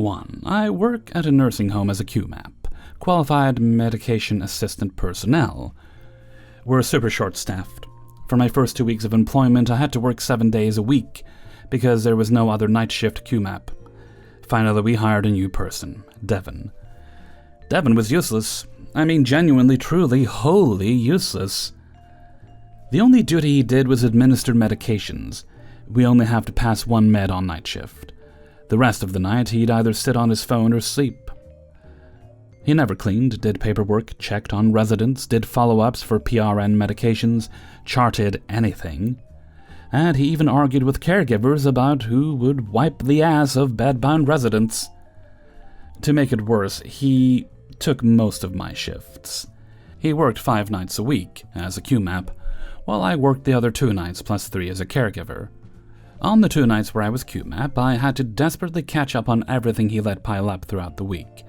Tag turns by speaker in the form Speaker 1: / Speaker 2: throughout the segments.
Speaker 1: 1. I work at a nursing home as a QMAP, Qualified Medication Assistant Personnel. We're super short-staffed. For my first 2 weeks of employment, I had to work 7 days a week because there was no other night shift QMAP. Finally, we hired a new person, Devin. Devin was useless. I mean, genuinely, truly, wholly useless. The only duty he did was administer medications. We only have to pass 1 med on night shift. The rest of the night, he'd either sit on his phone or sleep. He never cleaned, did paperwork, checked on residents, did follow-ups for PRN medications, charted anything. And he even argued with caregivers about who would wipe the ass of bedbound residents. To make it worse, he took most of my shifts. He worked 5 nights a week as a QMAP, while I worked the other 2 nights plus 3 as a caregiver. On the 2 nights where I was QMAP, I had to desperately catch up on everything he let pile up throughout the week.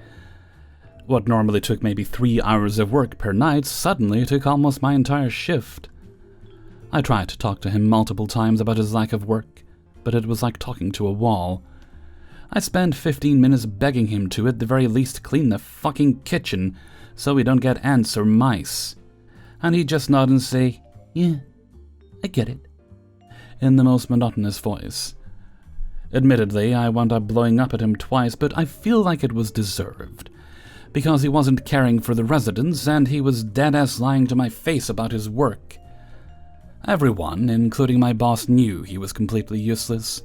Speaker 1: What normally took maybe 3 hours of work per night suddenly took almost my entire shift. I tried to talk to him multiple times about his lack of work, but it was like talking to a wall. I spent 15 minutes begging him to, at the very least, clean the fucking kitchen so we don't get ants or mice. And he'd just nod and say, "Yeah, I get it," in the most monotonous voice. Admittedly, I wound up blowing up at him twice, but I feel like it was deserved, because he wasn't caring for the residents and he was dead-ass lying to my face about his work. Everyone, including my boss, knew he was completely useless,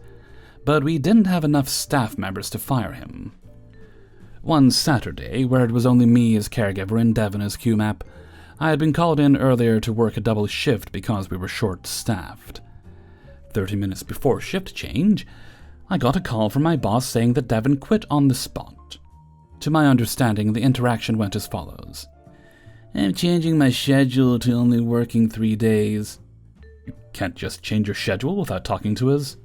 Speaker 1: but we didn't have enough staff members to fire him. One Saturday, where it was only me as caregiver and Devin as QMAP, I had been called in earlier to work a double shift because we were short-staffed. 30 minutes before shift change, I got a call from my boss saying that Devin quit on the spot. To my understanding, the interaction went as follows. "I'm changing my schedule to only working 3 days. You can't just change your schedule without talking to us.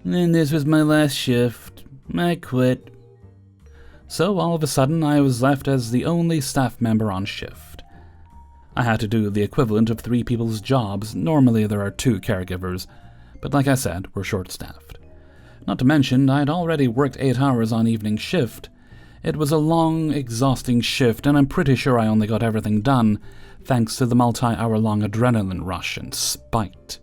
Speaker 1: And this was my last shift. I quit." So all of a sudden, I was left as the only staff member on shift. I had to do the equivalent of 3 people's jobs. Normally there are 2 caregivers, but like I said, we're short-staffed. Not to mention, I'd already worked 8 hours on evening shift. It was a long, exhausting shift, and I'm pretty sure I only got everything done thanks to the multi-hour-long adrenaline rush and spite.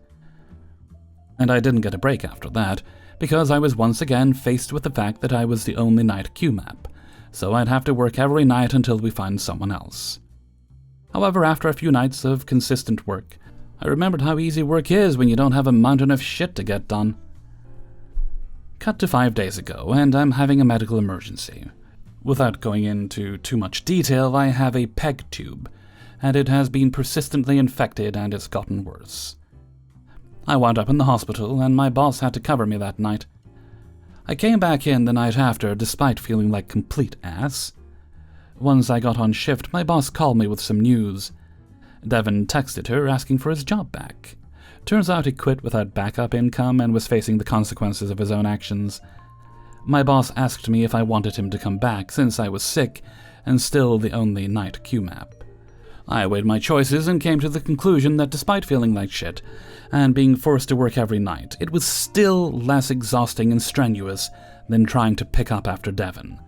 Speaker 1: And I didn't get a break after that, because I was once again faced with the fact that I was the only night QMAP, so I'd have to work every night until we find someone else. However, after a few nights of consistent work, I remembered how easy work is when you don't have a mountain of shit to get done. Cut to 5 days ago, and I'm having a medical emergency. Without going into too much detail, I have a PEG tube, and it has been persistently infected and it's gotten worse. I wound up in the hospital, and my boss had to cover me that night. I came back in the night after, despite feeling like complete ass. Once I got on shift, my boss called me with some news. Devin texted her asking for his job back. Turns out he quit without backup income and was facing the consequences of his own actions. My boss asked me if I wanted him to come back since I was sick and still the only night QMAP. I weighed my choices and came to the conclusion that despite feeling like shit and being forced to work every night, it was still less exhausting and strenuous than trying to pick up after Devin.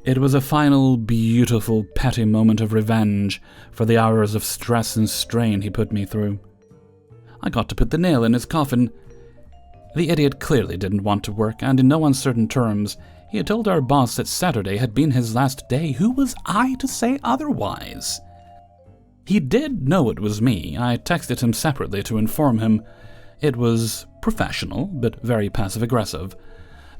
Speaker 1: It was a final, beautiful, petty moment of revenge for the hours of stress and strain he put me through. I got to put the nail in his coffin. The idiot clearly didn't want to work, and in no uncertain terms, he had told our boss that Saturday had been his last day. Who was I to say otherwise? He did know it was me. I texted him separately to inform him. It was professional, but very passive-aggressive.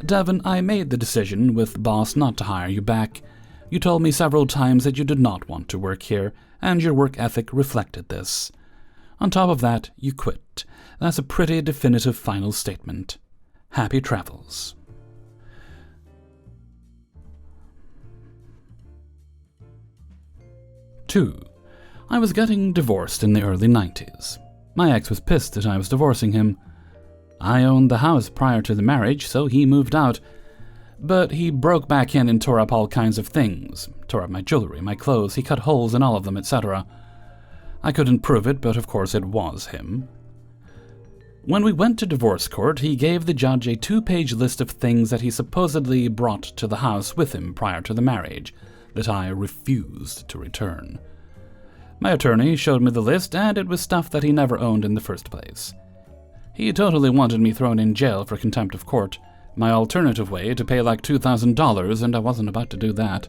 Speaker 1: "Devin, I made the decision with boss not to hire you back. You told me several times that you did not want to work here, and your work ethic reflected this. On top of that, you quit. That's a pretty definitive final statement. Happy travels." Two, I was getting divorced in the early 90s. My ex was pissed that I was divorcing him. I owned the house prior to the marriage, so he moved out. But he broke back in and tore up all kinds of things. Tore up my jewelry, my clothes, he cut holes in all of them, etc. I couldn't prove it, but of course it was him. When we went to divorce court, he gave the judge a 2-page list of things that he supposedly brought to the house with him prior to the marriage, that I refused to return. My attorney showed me the list, and it was stuff that he never owned in the first place. He totally wanted me thrown in jail for contempt of court, my alternative way to pay like $2,000, and I wasn't about to do that.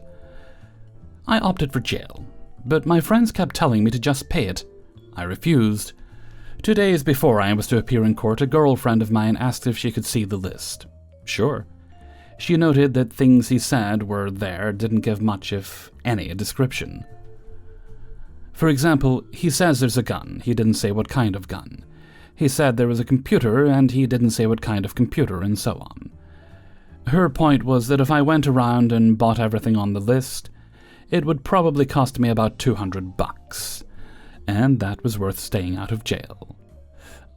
Speaker 1: I opted for jail, but my friends kept telling me to just pay it. I refused. 2 days before I was to appear in court, a girlfriend of mine asked if she could see the list. Sure. She noted that things he said were there didn't give much, if any, description. For example, he says there's a gun. He didn't say what kind of gun. He said there was a computer, and he didn't say what kind of computer, and so on. Her point was that if I went around and bought everything on the list, it would probably cost me about $200, and that was worth staying out of jail.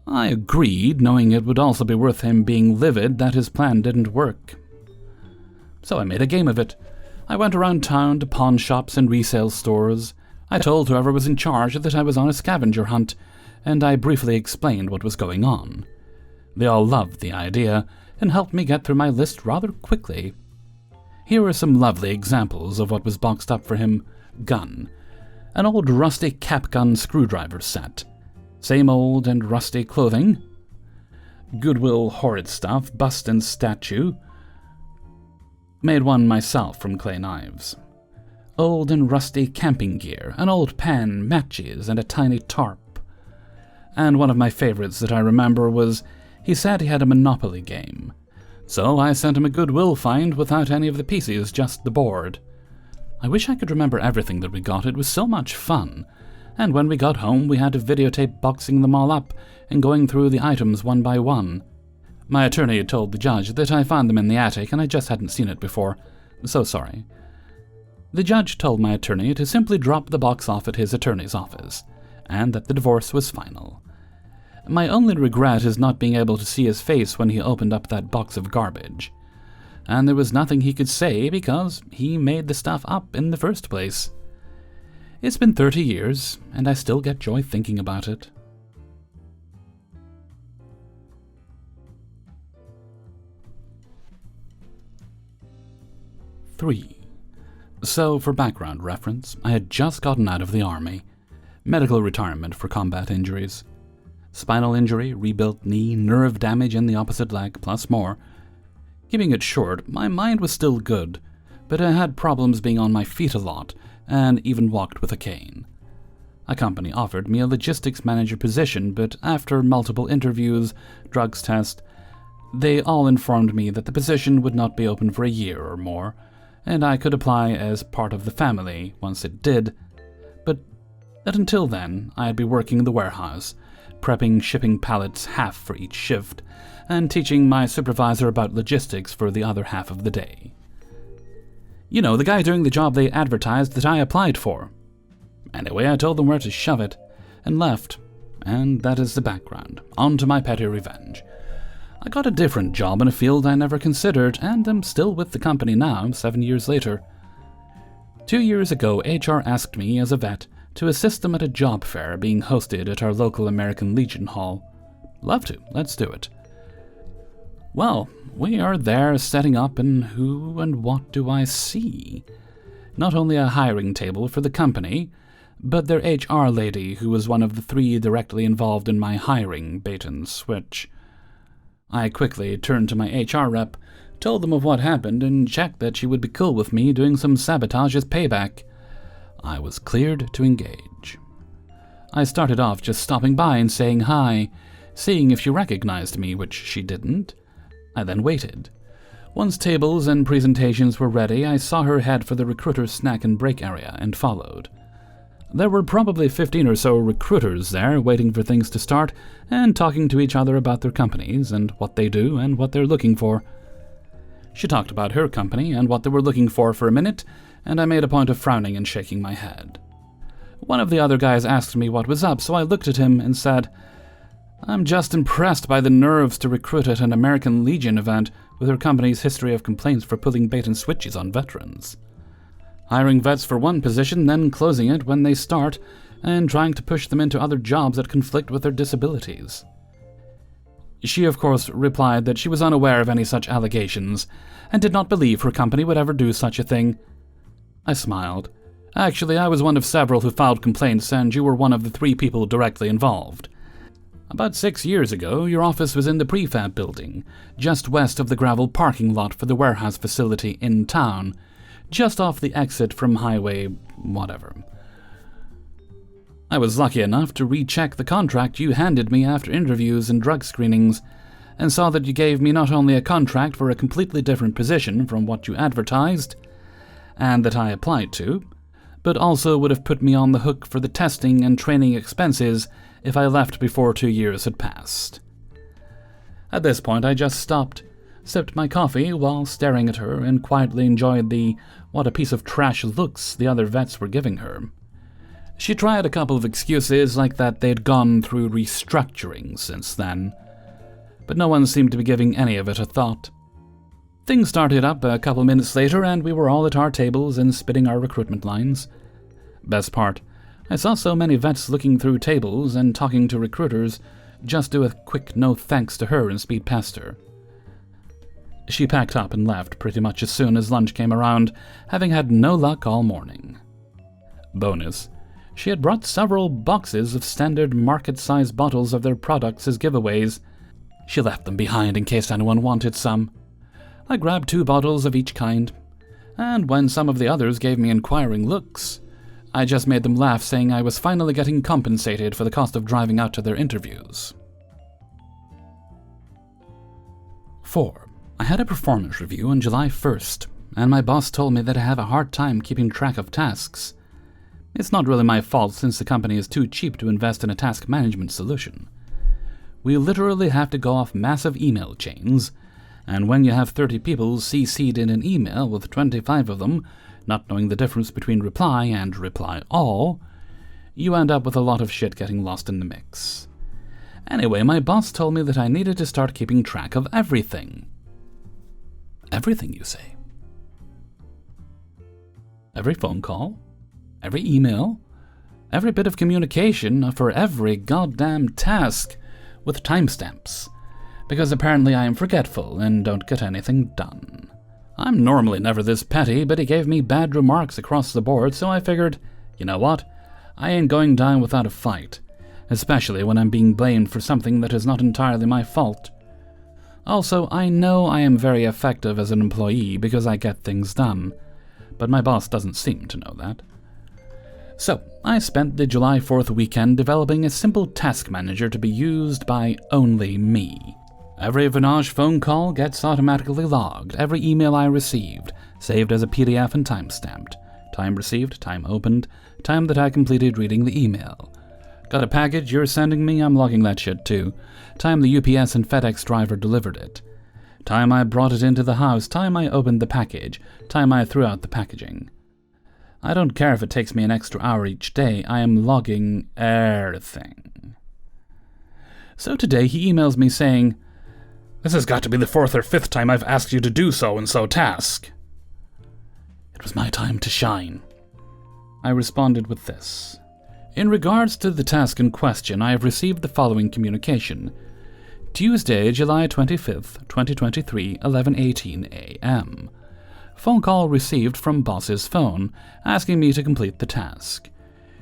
Speaker 1: I agreed, knowing it would also be worth him being livid that his plan didn't work. So I made a game of it. I went around town to pawn shops and resale stores. I told whoever was in charge that I was on a scavenger hunt, and I briefly explained what was going on. They all loved the idea, and helped me get through my list rather quickly. Here are some lovely examples of what was boxed up for him. Gun. An old rusty cap gun screwdriver set. Same old and rusty clothing. Goodwill horrid stuff, bust and statue. Made one myself from clay knives. Old and rusty camping gear, an old pen, matches, and a tiny tarp. And one of my favorites that I remember was, he said he had a Monopoly game. So I sent him a Goodwill find without any of the pieces, just the board. I wish I could remember everything that we got, it was so much fun. And when we got home, we had to videotape boxing them all up and going through the items one by one. My attorney had told the judge that I found them in the attic and I just hadn't seen it before. So sorry. The judge told my attorney to simply drop the box off at his attorney's office, and that the divorce was final. My only regret is not being able to see his face when he opened up that box of garbage. And there was nothing he could say because he made the stuff up in the first place. It's been 30 years, and I still get joy thinking about it. Three. So, for background reference, I had just gotten out of the army. Medical retirement for combat injuries. Spinal injury, rebuilt knee, nerve damage in the opposite leg, plus more. Keeping it short, my mind was still good, but I had problems being on my feet a lot, and even walked with a cane. A company offered me a logistics manager position, but after multiple interviews, drugs test, they all informed me that the position would not be open for a year or more, and I could apply as part of the family once it did, but that until then I'd be working in the warehouse, prepping shipping pallets half for each shift, and teaching my supervisor about logistics for the other half of the day. You know, the guy doing the job they advertised that I applied for. Anyway, I told them where to shove it, and left, and that is the background. On to my petty revenge. I got a different job in a field I never considered, and am still with the company now, 7 years later. 2 years ago, HR asked me, as a vet, to assist them at a job fair being hosted at our local American Legion Hall. Love to, let's do it. Well, we are there setting up, and who and what do I see? Not only a hiring table for the company, but their HR lady, who was one of the 3 directly involved in my hiring bait and switch. I quickly turned to my HR rep, told them of what happened, and checked that she would be cool with me doing some sabotage as payback. I was cleared to engage. I started off just stopping by and saying hi, seeing if she recognized me, which she didn't. I then waited. Once tables and presentations were ready, I saw her head for the recruiter's snack and break area and followed. There were probably 15 or so recruiters there waiting for things to start and talking to each other about their companies and what they do and what they're looking for. She talked about her company and what they were looking for a minute, and I made a point of frowning and shaking my head. One of the other guys asked me what was up, so I looked at him and said, "I'm just impressed by the nerves to recruit at an American Legion event with her company's history of complaints for pulling bait and switches on veterans. Hiring vets for one position, then closing it when they start, and trying to push them into other jobs that conflict with their disabilities." She, of course, replied that she was unaware of any such allegations, and did not believe her company would ever do such a thing. I smiled. Actually, I was one of several who filed complaints, and you were one of the 3 people directly involved. About 6 years ago, your office was in the prefab building, just west of the gravel parking lot for the warehouse facility in town, just off the exit from highway whatever. I was lucky enough to recheck the contract you handed me after interviews and drug screenings, and saw that you gave me not only a contract for a completely different position from what you advertised, and that I applied to, but also would have put me on the hook for the testing and training expenses if I left before 2 years had passed. At this point, I just stopped, sipped my coffee while staring at her, and quietly enjoyed the "what a piece of trash" looks the other vets were giving her. She tried a couple of excuses, like that they'd gone through restructuring since then, but no one seemed to be giving any of it a thought. Things started up a couple minutes later, and we were all at our tables and spitting our recruitment lines. Best part, I saw so many vets looking through tables and talking to recruiters, just do a quick no thanks to her and speed past her. She packed up and left pretty much as soon as lunch came around, having had no luck all morning. Bonus, she had brought several boxes of standard market-size bottles of their products as giveaways. She left them behind in case anyone wanted some. I grabbed 2 bottles of each kind, and when some of the others gave me inquiring looks, I just made them laugh, saying I was finally getting compensated for the cost of driving out to their interviews. 4. I had a performance review on July 1st, and my boss told me that I have a hard time keeping track of tasks. It's not really my fault, since the company is too cheap to invest in a task management solution. We literally have to go off massive email chains, and when you have 30 people CC'd in an email with 25 of them not knowing the difference between reply and reply all, you end up with a lot of shit getting lost in the mix. Anyway, my boss told me that I needed to start keeping track of everything. Everything, you say? Every phone call? Every email? Every bit of communication for every goddamn task with timestamps, because apparently I am forgetful and don't get anything done. I'm normally never this petty, but he gave me bad remarks across the board, so I figured, you know what, I ain't going down without a fight, especially when I'm being blamed for something that is not entirely my fault. Also, I know I am very effective as an employee because I get things done, but my boss doesn't seem to know that. So, I spent the July 4th weekend developing a simple task manager to be used by only me. Every Vinage phone call gets automatically logged, every email I received, saved as a PDF and timestamped. Time received, time opened, time that I completed reading the email. Got a package you're sending me? I'm logging that shit too. Time the UPS and FedEx driver delivered it. Time I brought it into the house, time I opened the package, time I threw out the packaging. I don't care if it takes me an extra hour each day, I am logging everything. So today he emails me saying, "This has got to be the 4th or 5th time I've asked you to do so-and-so task." It was my time to shine. I responded with this. In regards to the task in question, I have received the following communication. Tuesday, July 25th, 2023, 11:18 a.m. Phone call received from boss's phone, asking me to complete the task.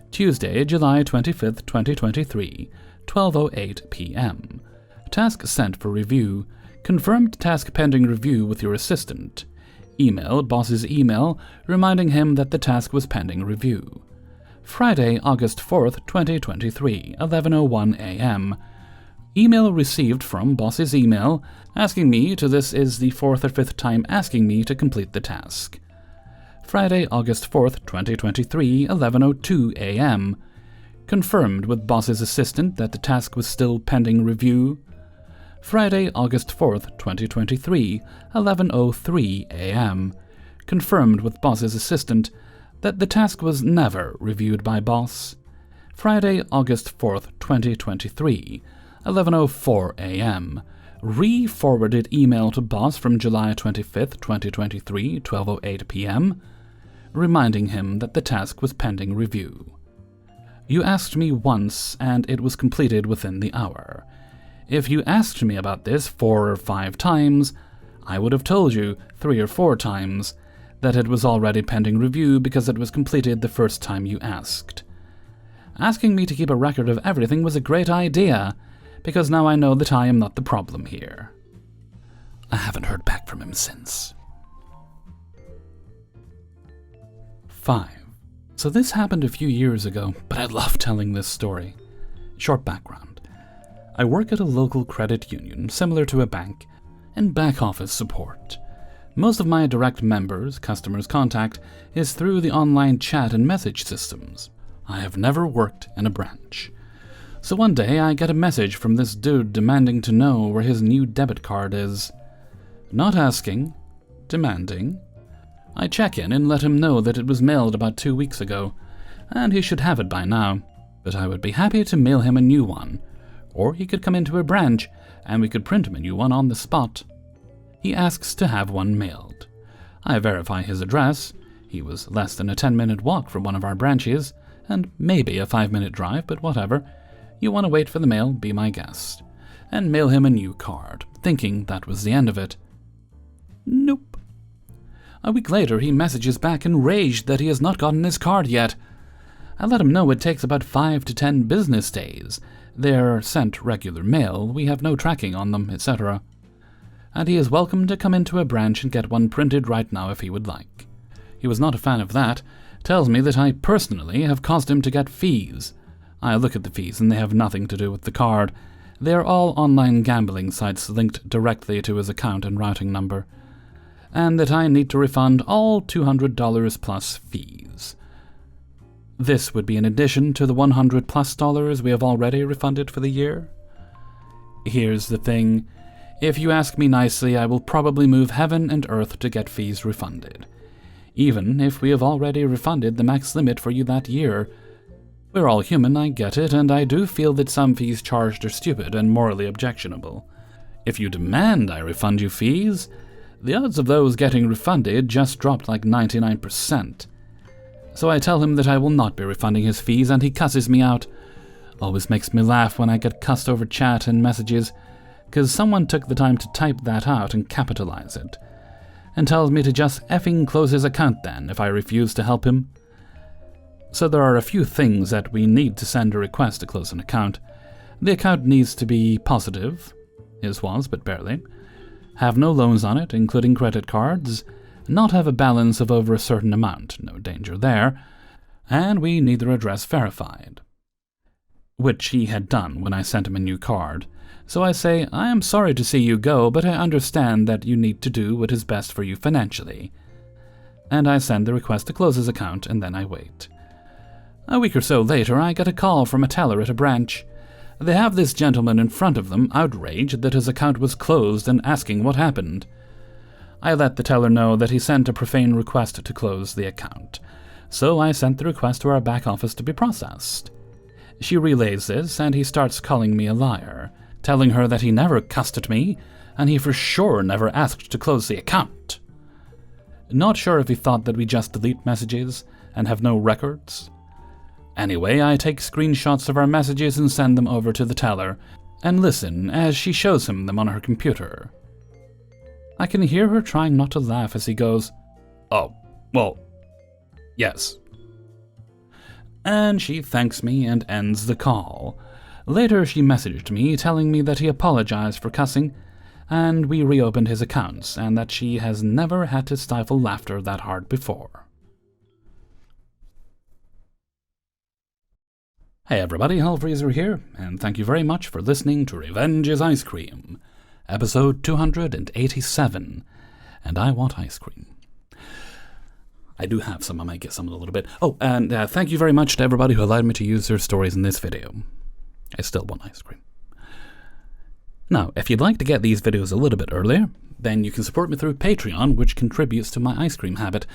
Speaker 1: Tuesday, July 25th, 2023, 12:08 p.m. Task sent for review. Confirmed task pending review with your assistant. Email boss's email reminding him that the task was pending review. Friday, August 4th, 2023, 11:01 a.m. Email received from boss's email asking me to this is the 4th or 5th time asking me to complete the task. Friday, August 4th, 2023, 11:02 a.m. Confirmed with boss's assistant that the task was still pending review. Friday, August 4th, 2023, 11:03 a.m. Confirmed with boss's assistant that the task was never reviewed by boss. Friday, August 4th, 2023, 11:04 a.m. Re-forwarded email to boss from July 25th, 2023, 12:08 p.m. reminding him that the task was pending review. You asked me once, and it was completed within the hour. If you asked me about this 4 or 5 times, I would have told you 3 or 4 times that it was already pending review because it was completed the first time you asked. Asking me to keep a record of everything was a great idea, because now I know that I am not the problem here. I haven't heard back from him since. 5. So this happened a few years ago, but I love telling this story. Short background. I work at a local credit union, similar to a bank, in back office support. Most of my direct customers' contact is through the online chat and message systems. I have never worked in a branch. So one day I get a message from this dude demanding to know where his new debit card is. Not asking, demanding. I check in and let him know that it was mailed about 2 weeks ago, and he should have it by now, but I would be happy to mail him a new one, or he could come into a branch and we could print him a new one on the spot. He asks to have one mailed. I verify his address. He was less than a 10-minute walk from one of our branches, and maybe a 5-minute drive, but whatever. You want to wait for the mail, be my guest. And mail him a new card, thinking that was the end of it. Nope. A week later, he messages back enraged that he has not gotten his card yet. I let him know it takes about 5 to 10 business days. They're sent regular mail, we have no tracking on them, etc. And he is welcome to come into a branch and get one printed right now if he would like. He was not a fan of that, tells me that I personally have caused him to get fees. I look at the fees and they have nothing to do with the card. They are all online gambling sites linked directly to his account and routing number. And that I need to refund all $200 plus fees. This would be in addition to the $100 plus we have already refunded for the year. Here's the thing. If you ask me nicely, I will probably move heaven and earth to get fees refunded. Even if we have already refunded the max limit for you that year. We're all human, I get it, and I do feel that some fees charged are stupid and morally objectionable. If you demand I refund you fees, the odds of those getting refunded just dropped like 99%. So I tell him that I will not be refunding his fees, and he cusses me out. Always makes me laugh when I get cussed over chat and messages, 'cause someone took the time to type that out and capitalize it. And tells me to just effing close his account then if I refuse to help him. So there are a few things that we need to send a request to close an account. The account needs to be positive. His was, but barely. Have no loans on it, including credit cards. Not have a balance of over a certain amount, no danger there. And we need their address verified. Which he had done when I sent him a new card. So I say, I am sorry to see you go, but I understand that you need to do what is best for you financially. And I send the request to close his account, and then I wait. A week or so later, I get a call from a teller at a branch. They have this gentleman in front of them, outraged that his account was closed and asking what happened. I let the teller know that he sent a profane request to close the account. So I sent the request to our back office to be processed. She relays this, and he starts calling me a liar, telling her that he never cussed at me, and he for sure never asked to close the account. Not sure if he thought that we just delete messages and have no records. Anyway, I take screenshots of our messages and send them over to the teller, and listen as she shows him them on her computer. I can hear her trying not to laugh as he goes, "Oh, well, yes." And she thanks me and ends the call. Later she messaged me telling me that he apologized for cussing, and we reopened his accounts, and that she has never had to stifle laughter that hard before. Hey everybody, Hellfreezer here, and thank you very much for listening to Revenge is Ice Cream, episode 287, and I want ice cream. I do have some, I might get some in a little bit. Oh, and thank you very much to everybody who allowed me to use their stories in this video. I still want ice cream. Now, if you'd like to get these videos a little bit earlier, then you can support me through Patreon, which contributes to my ice cream habit,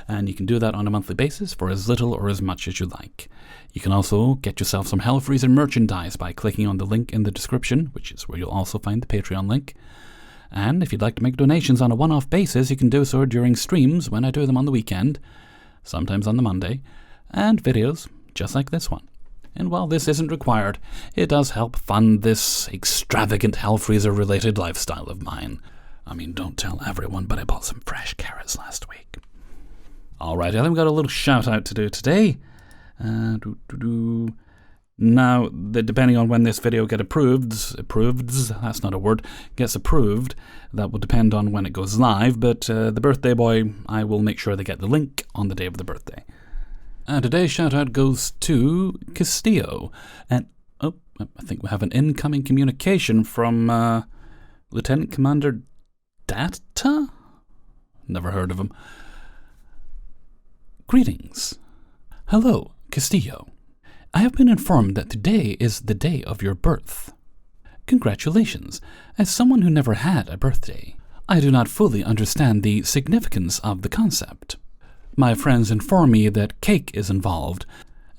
Speaker 1: and you can do that on a monthly basis for as little or as much as you like. You can also get yourself some Hellfreezer merchandise by clicking on the link in the description, which is where you'll also find the Patreon link. And if you'd like to make donations on a one-off basis, you can do so during streams when I do them on the weekend, sometimes on the Monday, and videos just like this one. And while this isn't required, it does help fund this extravagant Hellfreezer-related lifestyle of mine. I mean, don't tell everyone, but I bought some fresh carrots last week. Alright, I think we've got a little shout-out to do today. Now, depending on when this video gets approved, that's not a word, gets approved, that will depend on when it goes live, but the birthday boy, I will make sure they get the link on the day of the birthday. And today's shout-out goes to Castillo. And, I think we have an incoming communication from Lieutenant Commander Data? Never heard of him. Greetings. Hello, Castillo. I have been informed that today is the day of your birth. Congratulations. As someone who never had a birthday, I do not fully understand the significance of the concept. My friends inform me that cake is involved,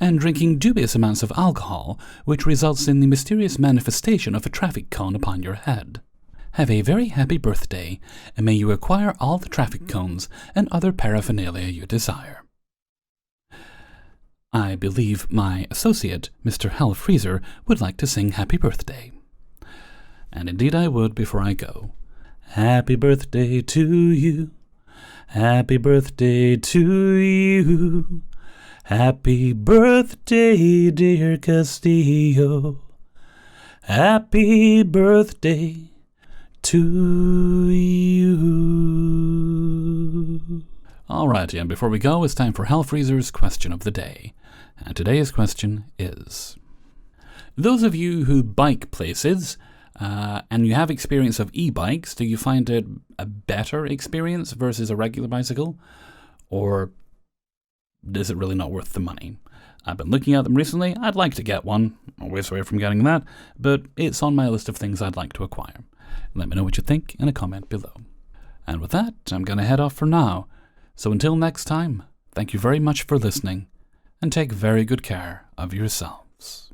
Speaker 1: and drinking dubious amounts of alcohol, which results in the mysterious manifestation of a traffic cone upon your head. Have a very happy birthday, and may you acquire all the traffic cones and other paraphernalia you desire. I believe my associate, Mr. Hellfreezer, would like to sing Happy Birthday. And indeed I would before I go. Happy birthday to you. Happy birthday to you. Happy birthday, dear Castillo. Happy birthday to you. Alrighty, and before we go, it's time for Hellfreezer's question of the day. And today's question is, those of you who bike places, and you have experience of e-bikes, do you find it a better experience versus a regular bicycle? Or is it really not worth the money? I've been looking at them recently. I'd like to get one. Always away from getting that, but it's on my list of things I'd like to acquire. Let me know what you think in a comment below. And with that, I'm going to head off for now. So until next time, thank you very much for listening, and take very good care of yourselves.